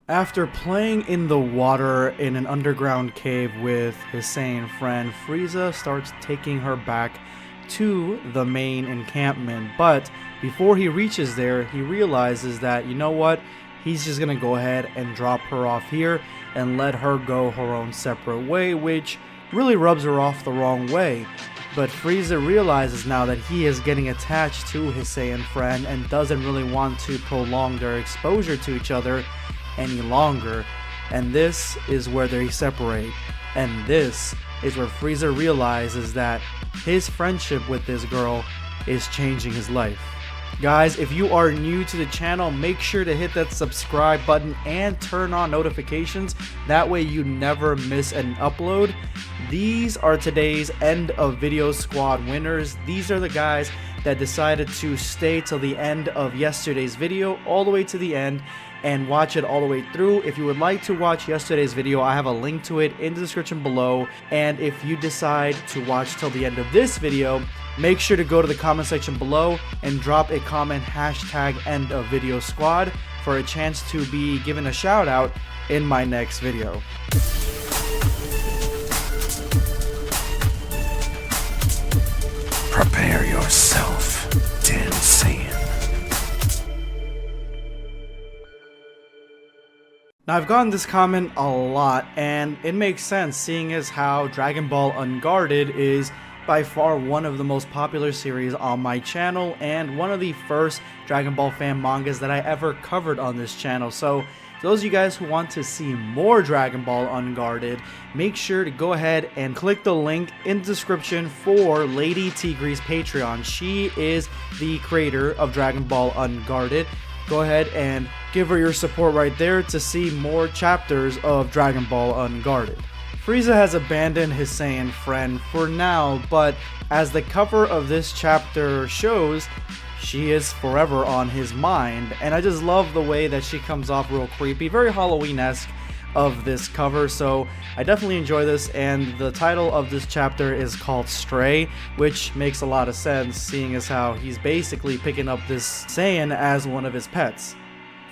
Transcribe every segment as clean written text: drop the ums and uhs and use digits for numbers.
After playing in the water in an underground cave with his Saiyan friend, Frieza starts taking her back to the main encampment. But before he reaches there, he realizes that, you know what, he's just gonna go ahead and drop her off here and let her go her own separate way, which really rubs her off the wrong way. But Frieza realizes now that he is getting attached to his Saiyan friend and doesn't really want to prolong their exposure to each other any longer, and this is where they separate. And this is where Frieza realizes that his friendship with this girl is changing his life. Guys, if you are new to the channel, make sure to hit that subscribe button and turn on notifications. That way you never miss an upload. These are today's end of video squad winners. These are the guys that decided to stay till the end of yesterday's video, all the way to the end, and watch it all the way through. If you would like to watch yesterday's video, I have a link to it in the description below. And if you decide to watch till the end of this video, make sure to go to the comment section below and drop a comment hashtag end of video squad for a chance to be given a shout out in my next video. Prepare yourself, Dan Saiyan. Now, I've gotten this comment a lot, and it makes sense seeing as how Dragon Ball Unguarded is by far one of the most popular series on my channel and one of the first Dragon Ball fan mangas that I ever covered on this channel. So those of you guys who want to see more Dragon Ball Unguarded, make sure to go ahead and click the link in the description for Lady Tigre's Patreon. She is the creator of Dragon Ball Unguarded. Go ahead and give her your support right there to see more chapters of Dragon Ball Unguarded. Frieza has abandoned his Saiyan friend for now, but as the cover of this chapter shows, she is forever on his mind, and I just love the way that she comes off real creepy, very Halloween-esque of this cover, so I definitely enjoy this. And the title of this chapter is called Stray, which makes a lot of sense seeing as how he's basically picking up this Saiyan as one of his pets.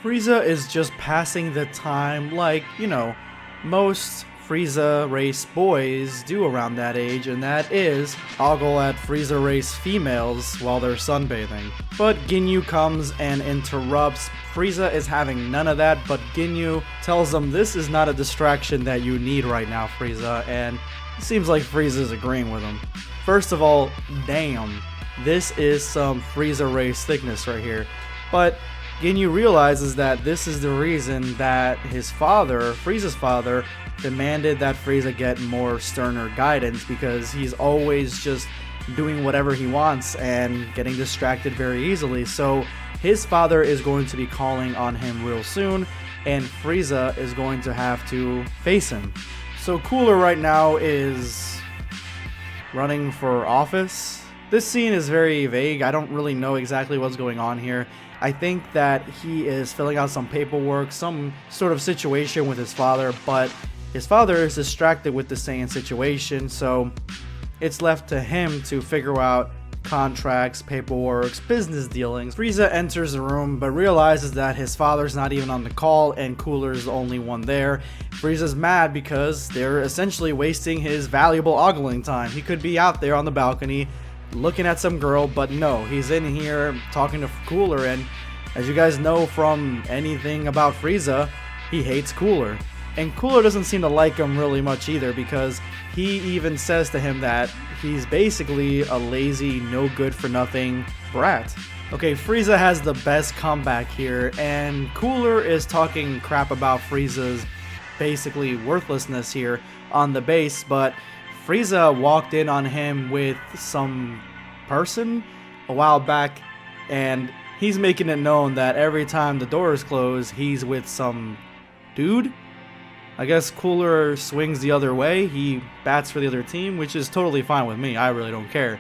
Frieza is just passing the time like, you know, most Frieza race boys do around that age, and that is ogle at Frieza race females while they're sunbathing. But Ginyu comes and interrupts. Frieza is having none of that, but Ginyu tells him this is not a distraction that you need right now, Frieza, and it seems like Frieza is agreeing with him. First of all, damn, this is some Frieza race thickness right here. But Ginyu realizes that this is the reason that his father, Frieza's father, demanded that Frieza get more sterner guidance, because he's always just doing whatever he wants and getting distracted very easily. So his father is going to be calling on him real soon, and Frieza is going to have to face him. So Cooler right now is running for office. This scene is very vague. I don't really know exactly what's going on here. I think that he is filling out some paperwork, some sort of situation with his father, but his father is distracted with the Saiyan situation, so it's left to him to figure out contracts, paperwork, business dealings. Frieza enters the room but realizes that his father's not even on the call and Cooler's the only one there. Frieza's mad because they're essentially wasting his valuable ogling time. He could be out there on the balcony looking at some girl, but no, he's in here talking to Cooler, and as you guys know from anything about Frieza, he hates Cooler. And Cooler doesn't seem to like him really much either, because he even says to him that he's basically a lazy, no good for nothing brat. Okay, Frieza has the best comeback here, and Cooler is talking crap about Frieza's basically worthlessness here on the base, but Frieza walked in on him with some person a while back, and he's making it known that every time the door is closed, he's with some dude. I guess Cooler swings the other way. He bats for the other team, which is totally fine with me. I really don't care.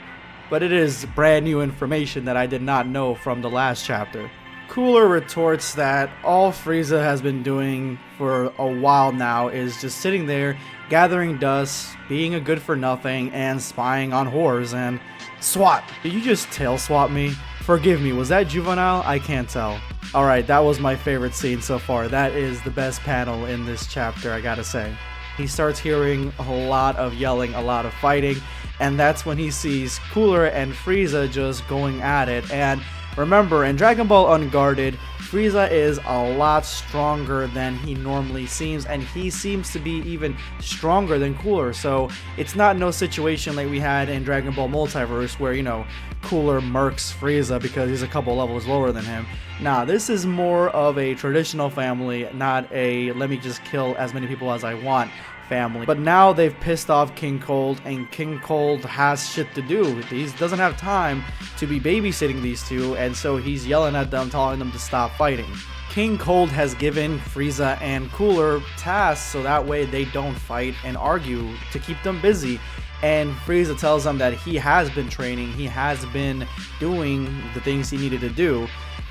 But it is brand new information that I did not know from the last chapter. Cooler retorts that all Frieza has been doing for a while now is just sitting there, gathering dust, being a good for nothing, and spying on whores, and SWAT. Did you just tail swat me? Forgive me, was that juvenile? I can't tell. Alright, that was my favorite scene so far. That is the best panel in this chapter, I gotta say. He starts hearing a lot of yelling, a lot of fighting, and that's when he sees Cooler and Frieza just going at it. And remember, in Dragon Ball Unguarded, Frieza is a lot stronger than he normally seems, and he seems to be even stronger than Cooler. So it's not no situation like we had in Dragon Ball Multiverse where, you know, Cooler murks Frieza because he's a couple levels lower than him. Nah, this is more of a traditional family, not a let me just kill as many people as I want family. But now they've pissed off King Cold, and King Cold has shit to do. He doesn't have time to be babysitting these two, and so he's yelling at them, telling them to stop fighting. King Cold has given Frieza and Cooler tasks so that way they don't fight and argue, to keep them busy. And Frieza tells them that he has been training, he has been doing the things he needed to do.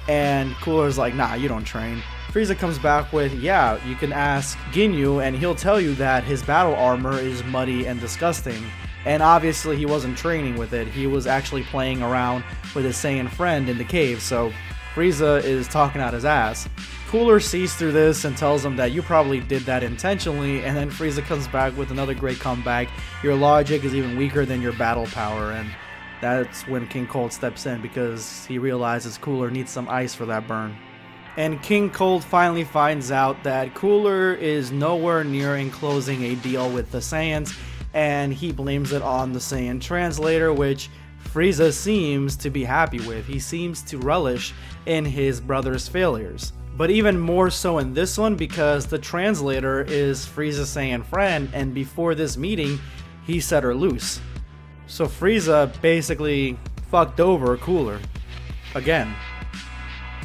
And Cooler's like, nah, you don't train. Frieza comes back with, yeah, you can ask Ginyu and he'll tell you that his battle armor is muddy and disgusting. And obviously he wasn't training with it, he was actually playing around with his Saiyan friend in the cave, so Frieza is talking out his ass. Cooler sees through this and tells him that you probably did that intentionally, and then Frieza comes back with another great comeback. Your logic is even weaker than your battle power, and that's when King Cold steps in because he realizes Cooler needs some ice for that burn. And King Cold finally finds out that Cooler is nowhere near enclosing a deal with the Saiyans, and he blames it on the Saiyan translator, which Frieza seems to be happy with. He seems to relish in his brother's failures. But even more so in this one because the translator is Frieza's Saiyan friend, and before this meeting, he set her loose. So Frieza basically fucked over Cooler. Again.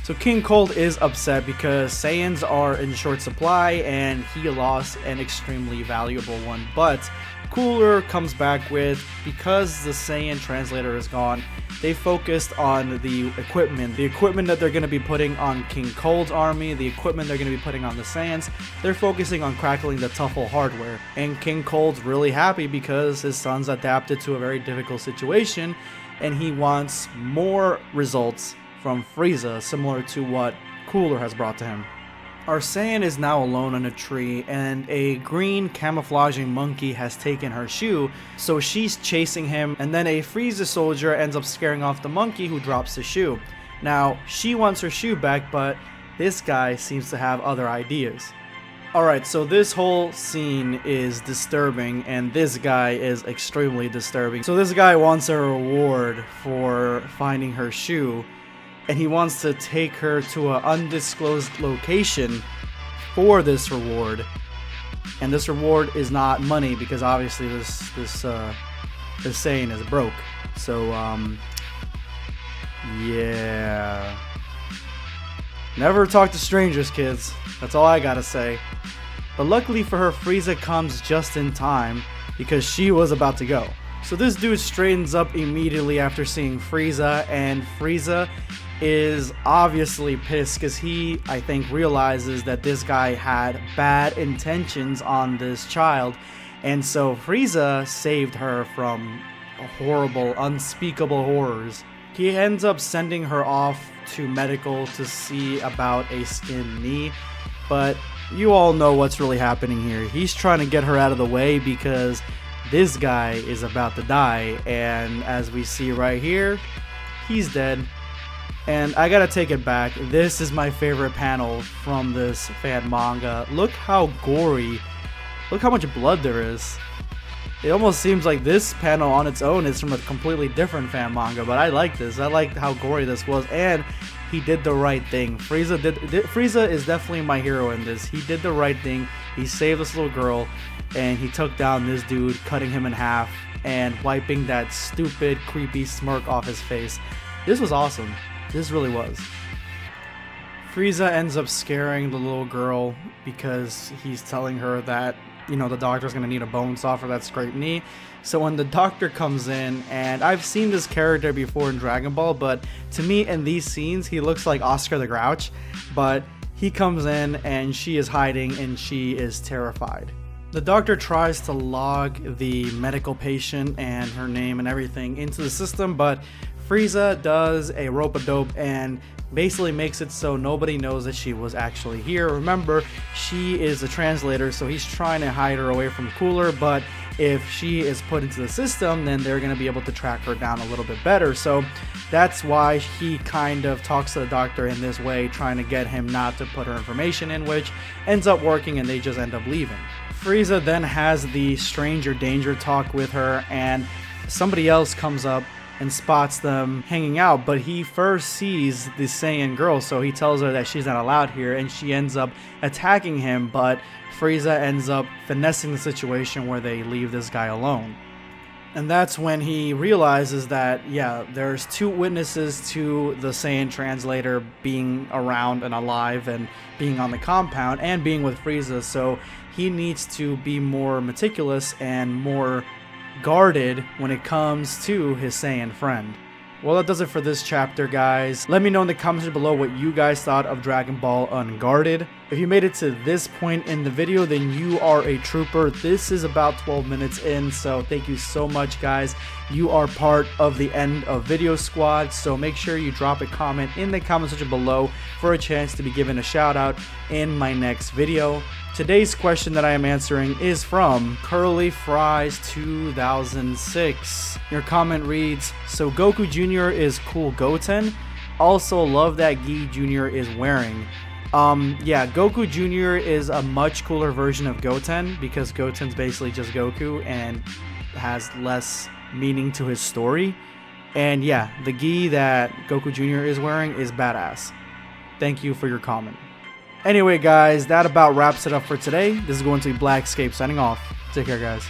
So King Cold is upset because Saiyans are in short supply and he lost an extremely valuable one. But Cooler comes back with, because the Saiyan translator is gone, they focused on the equipment that they're going to be putting on King Cold's army, the equipment they're going to be putting on the Saiyans. They're focusing on crackling the Tuffle hardware. And King Cold's really happy because his son's adapted to a very difficult situation and he wants more results from Frieza, similar to what Cooler has brought to him. Our Saiyan is now alone on a tree, and a green camouflaging monkey has taken her shoe, so she's chasing him, and then a Frieza soldier ends up scaring off the monkey, who drops the shoe. Now, she wants her shoe back, but this guy seems to have other ideas. Alright, so this whole scene is disturbing, and this guy is extremely disturbing. So this guy wants a reward for finding her shoe, and he wants to take her to an undisclosed location for this reward. And this reward is not money because obviously this Saiyan is broke. So yeah. Never talk to strangers, kids. That's all I gotta say. But luckily for her, Frieza comes just in time because she was about to go. So this dude straightens up immediately after seeing Frieza, and Frieza is obviously pissed because he, I think, realizes that this guy had bad intentions on this child, and so Frieza saved her from horrible, unspeakable horrors. He ends up sending her off to medical to see about a skinned knee, but you all know what's really happening here. He's trying to get her out of the way because this guy is about to die, and as we see right here, he's dead. And I gotta take it back, this is my favorite panel from this fan manga. Look how gory, look how much blood there is. It almost seems like this panel on its own is from a completely different fan manga, but I like this. I like how gory this was, and he did the right thing. Frieza is definitely my hero in this. He did the right thing. He saved this little girl, and he took down this dude, cutting him in half and wiping that stupid, creepy smirk off his face. This was awesome. This really was. Frieza ends up scaring the little girl because he's telling her that, you know, the doctor's gonna need a bone saw for that scraped knee. So when the doctor comes in, and I've seen this character before in Dragon Ball, but to me in these scenes he looks like Oscar the Grouch, but he comes in and she is hiding and she is terrified. The doctor tries to log the medical patient and her name and everything into the system, but Frieza does a rope-a-dope and basically makes it so nobody knows that she was actually here. Remember, she is a translator, so he's trying to hide her away from Cooler, but if she is put into the system, then they're going to be able to track her down a little bit better. So that's why he kind of talks to the doctor in this way, trying to get him not to put her information in, which ends up working and they just end up leaving. Frieza then has the stranger danger talk with her, and somebody else comes up and spots them hanging out, but he first sees the Saiyan girl, so he tells her that she's not allowed here, and she ends up attacking him, but Frieza ends up finessing the situation where they leave this guy alone. And that's when he realizes that, yeah, there's two witnesses to the Saiyan translator being around and alive and being on the compound and being with Frieza, so he needs to be more meticulous and more guarded when it comes to his Saiyan friend. Well, that does it for this chapter, guys. Let me know in the comments below what you guys thought of Dragon Ball Unguarded. If you made it to this point in the video, then you are a trooper. This is about 12 minutes in, so thank you so much, guys. You are part of the End of Video Squad, so make sure you drop a comment in the comment section below for a chance to be given a shout out in my next video. Today's question that I am answering is from Curly Fries 2006. Your comment reads, so Goku Jr. is cool Goten. Also love that Gi Jr. is wearing. Yeah, Goku Jr. is a much cooler version of Goten because Goten's basically just Goku and has less meaning to his story. And yeah, the gi that Goku Jr. is wearing is badass. Thank you for your comment. Anyway, guys, that about wraps it up for today. This is going to be Blackscape signing off. Take care, guys.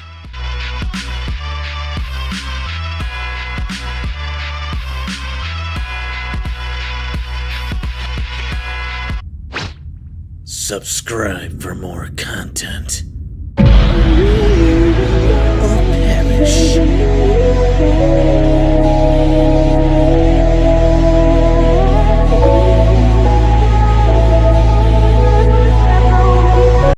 Subscribe for more content.